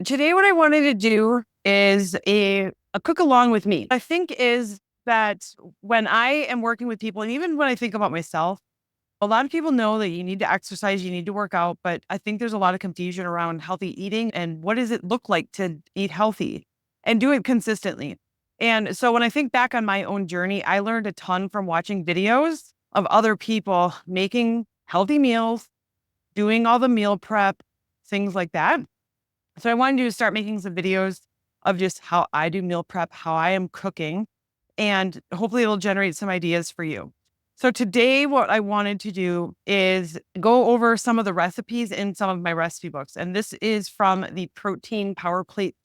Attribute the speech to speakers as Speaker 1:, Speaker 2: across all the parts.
Speaker 1: Today, what I wanted to do is a cook along with me. I think is that when I am working with people, and even when I think about myself, a lot of people know that you need to exercise, you need to work out, but I think there's a lot of confusion around healthy eating and what does it look like to eat healthy and do it consistently. And so when I think back on my own journey, I learned a ton from watching videos of other people making healthy meals, doing all the meal prep, things like that. So I wanted to start making some videos of just how I do meal prep, how I am cooking, and hopefully it'll generate some ideas for you. So today, what I wanted to do is go over some of the recipes in some of my recipe books. And this is from the Protein Power Plate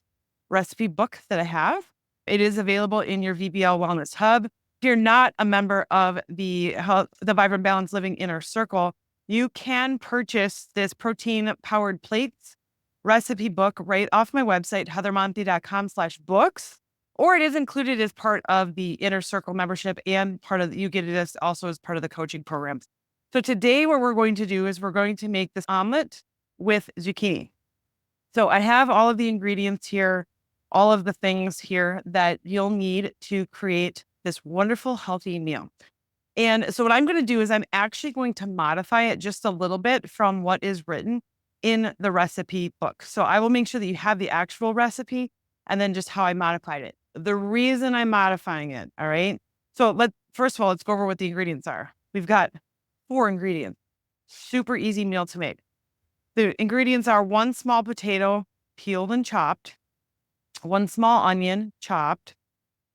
Speaker 1: recipe book that I have. It is available in your VBL Wellness Hub. If you're not a member of the Vibrant Balanced Living Inner Circle, you can purchase this protein powered plates recipe book right off my website, heathermonty.com/books, or it is included as part of the Inner Circle membership and you get it as also as part of the coaching programs. So today what we're going to do is we're going to make this omelet with zucchini. So I have all of the ingredients here, all of the things here that you'll need to create this wonderful, healthy meal. And so what I'm going to do is I'm actually going to modify it just a little bit from what is written in the recipe book. So I will make sure that you have the actual recipe and then just how I modified it. The reason I'm modifying it, all right? So first of all, let's go over what the ingredients are. We've got 4 ingredients. Super easy meal to make. The ingredients are 1 small potato, peeled and chopped, 1 small onion, chopped,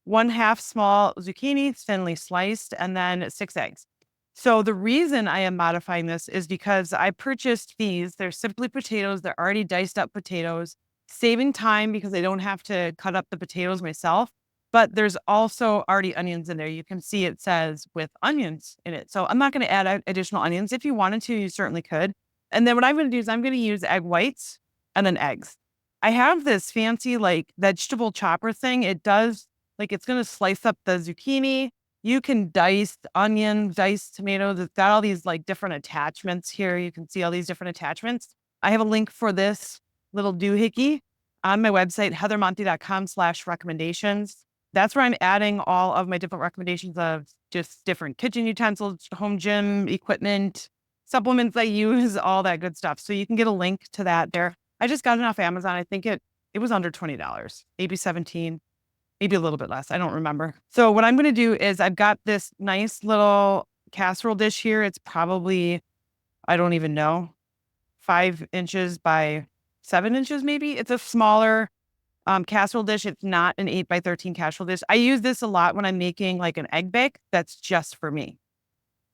Speaker 1: 1/2 small zucchini, thinly sliced, and then 6 eggs. So the reason I am modifying this is because I purchased these. They're simply potatoes. They're already diced up potatoes, saving time because I don't have to cut up the potatoes myself. But there's also already onions in there. You can see it says with onions in it. So I'm not going to add additional onions. If you wanted to, you certainly could. And then what I'm going to do is I'm going to use egg whites and then eggs. I have this fancy like vegetable chopper thing. It does it's going to slice up the zucchini. You can dice onions, dice tomatoes. It's got all these like different attachments here. You can see all these different attachments. I have a link for this little doohickey on my website, heathermonty.com/recommendations. That's where I'm adding all of my different recommendations of just different kitchen utensils, home gym equipment, supplements I use, all that good stuff. So you can get a link to that there. I just got it off Amazon. I think it was under $20, maybe 17, maybe a little bit less. I don't remember. So what I'm going to do is I've got this nice little casserole dish here. It's probably, I don't even know, 5 inches by 7 inches, maybe. It's a smaller casserole dish. It's not an 8 by 13 casserole dish. I use this a lot when I'm making like an egg bake. That's just for me.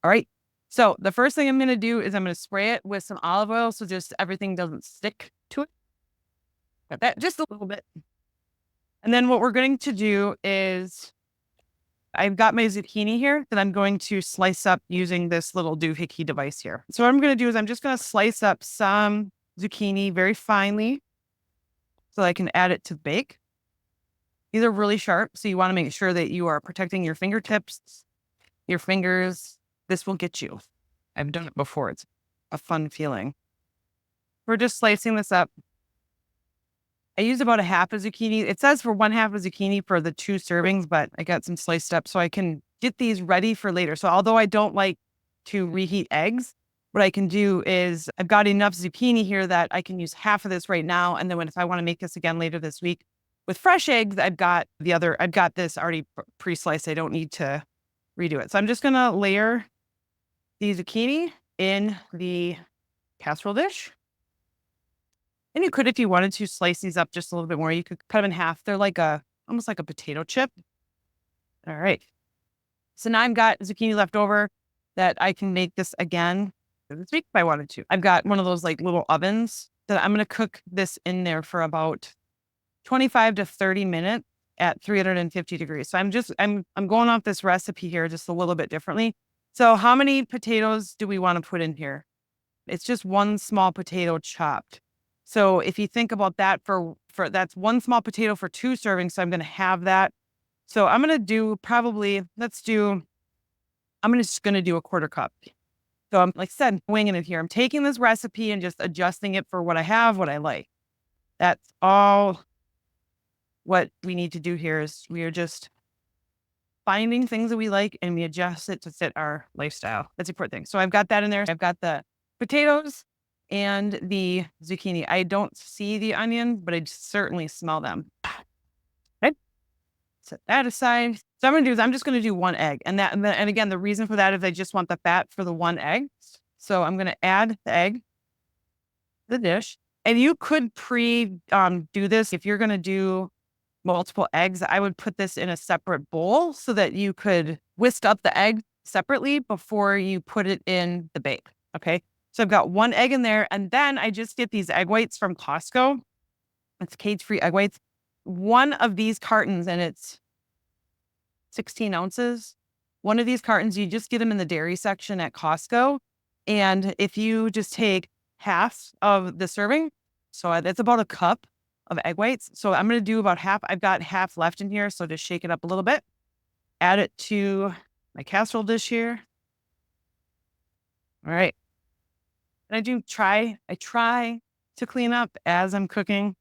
Speaker 1: All right. So the first thing I'm going to do is I'm going to spray it with some olive oil so just everything doesn't stick to it. Got that just a little bit. And then what we're going to do is I've got my zucchini here that I'm going to slice up using this little doohickey device here. So what I'm going to do is I'm just going to slice up some zucchini very finely so I can add it to bake. These are really sharp, so you want to make sure that you are protecting your fingertips, your fingers. This will get you. I've done it before. It's a fun feeling. We're just slicing this up. I use about 1/2 a zucchini. It says for 1/2 a zucchini for the 2 servings, but I got some sliced up so I can get these ready for later. So although I don't like to reheat eggs, what I can do is I've got enough zucchini here that I can use 1/2 of this right now. And then if I want to make this again later this week with fresh eggs, I've got this already pre-sliced. I don't need to redo it. So I'm just going to layer the zucchini in the casserole dish. And you could, if you wanted to, slice these up just a little bit more. You could cut them in half. They're almost like a potato chip. All right. So now I've got zucchini left over that I can make this again this week if I wanted to. I've got one of those like little ovens that I'm going to cook this in there for about 25 to 30 minutes at 350 degrees. So I'm going off this recipe here just a little bit differently. So how many potatoes do we want to put in here? It's just 1 small potato chopped. So if you think about that for that's 1 small potato for 2 servings. So I'm going to have that. So I'm going to do I'm just going to do a 1/4 cup. So like I said, winging it here. I'm taking this recipe and just adjusting it for what I have, what I like. That's all what we need to do here is we are just finding things that we like and we adjust it to fit our lifestyle. That's the important thing. So I've got that in there. I've got the potatoes and the zucchini. I don't see the onions, but I certainly smell them. Okay. Set that aside. So I'm going to do is I'm just going to do one egg. And again, the reason for that is I just want the fat for the one egg. So I'm going to add the egg to the dish. And you could do this if you're going to do multiple eggs. I would put this in a separate bowl so that you could whisk up the egg separately before you put it in the bake. Okay. So I've got one egg in there, and then I just get these egg whites from Costco. It's cage-free egg whites. One of these cartons, and it's 16 ounces. One of these cartons, you just get them in the dairy section at Costco. And if you just take half of the serving, so that's about a cup of egg whites. So I'm going to do about half. I've got half left in here. So just shake it up a little bit. Add it to my casserole dish here. All right. And I try to clean up as I'm cooking,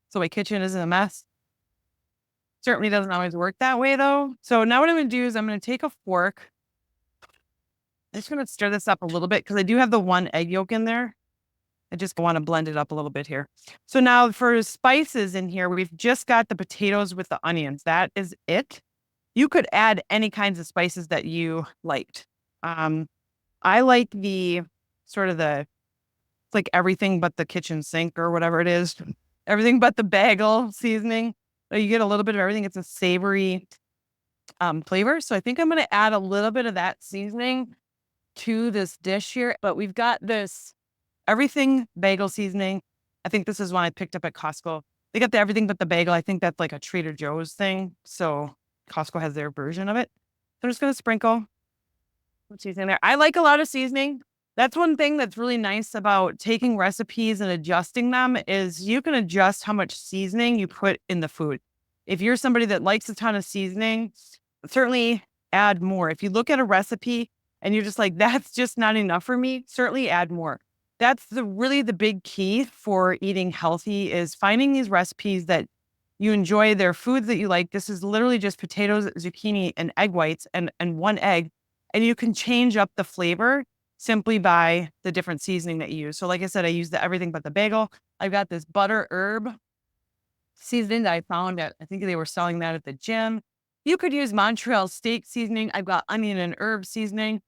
Speaker 1: so my kitchen isn't a mess. Certainly doesn't always work that way though. So now what I'm going to do is I'm going to take a fork. I'm just going to stir this up a little bit because I do have the one egg yolk in there. I just want to blend it up a little bit here. So now for spices in here, we've just got the potatoes with the onions. That is it. You could add any kinds of spices that you liked. I like the it's like everything but the kitchen sink or whatever it is. Everything but the bagel seasoning. So you get a little bit of everything. It's a savory flavor. So I think I'm going to add a little bit of that seasoning to this dish here. But we've got this everything bagel seasoning. I think this is one I picked up at Costco. They got the everything but the bagel. I think that's like a Trader Joe's thing. So Costco has their version of it. So I'm just going to sprinkle seasoning there. I like a lot of seasoning. That's one thing that's really nice about taking recipes and adjusting them is you can adjust how much seasoning you put in the food. If you're somebody that likes a ton of seasoning, certainly add more. If you look at a recipe and you're just like, that's just not enough for me, certainly add more. That's really the big key for eating healthy is finding these recipes that you enjoy, their foods that you like. This is literally just potatoes, zucchini, and egg whites and one egg. And you can change up the flavor simply by the different seasoning that you use. So like I said, I use the everything but the bagel. I've got this butter herb seasoning that I found at, I think they were selling that at the gym. You could use Montreal steak seasoning. I've got onion and herb seasoning.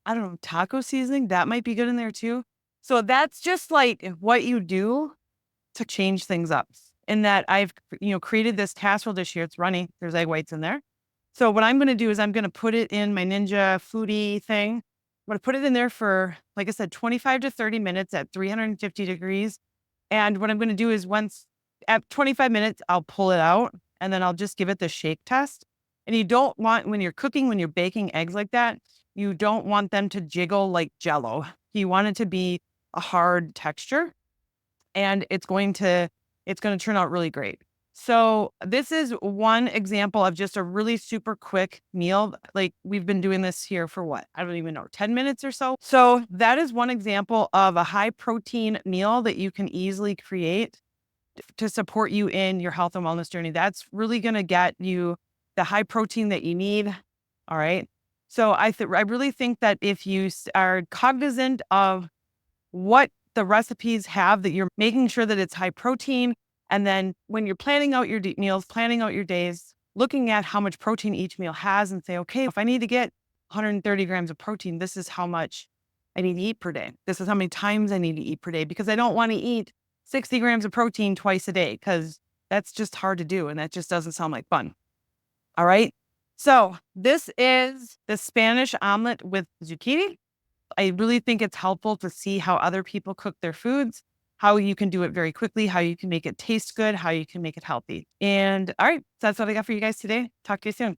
Speaker 1: I don't know, taco seasoning. That might be good in there too. So that's just like what you do to change things up. In that I've, created this casserole dish here. It's runny. There's egg whites in there. So what I'm going to do is I'm going to put it in my Ninja foodie thing. I'm going to put it in there for, like I said, 25 to 30 minutes at 350 degrees. And what I'm going to do is once at 25 minutes, I'll pull it out and then I'll just give it the shake test. And you don't want, when you're baking eggs like that, you don't want them to jiggle like Jell-O. You want it to be a hard texture and it's going to turn out really great. So this is one example of just a really super quick meal. Like we've been doing this here for what? I don't even know, 10 minutes or so. So that is one example of a high protein meal that you can easily create to support you in your health and wellness journey. That's really going to get you the high protein that you need. All right. So I really think that if you are cognizant of what the recipes have, that you're making sure that it's high protein. And then when you're planning out your meals, planning out your days, looking at how much protein each meal has and say, okay, if I need to get 130 grams of protein, this is how much I need to eat per day. This is how many times I need to eat per day because I don't want to eat 60 grams of protein twice a day because that's just hard to do. And that just doesn't sound like fun. All right. So this is the Spanish omelet with zucchini. I really think it's helpful to see how other people cook their foods, how you can do it very quickly, how you can make it taste good, how you can make it healthy. And all right, so that's what I got for you guys today. Talk to you soon.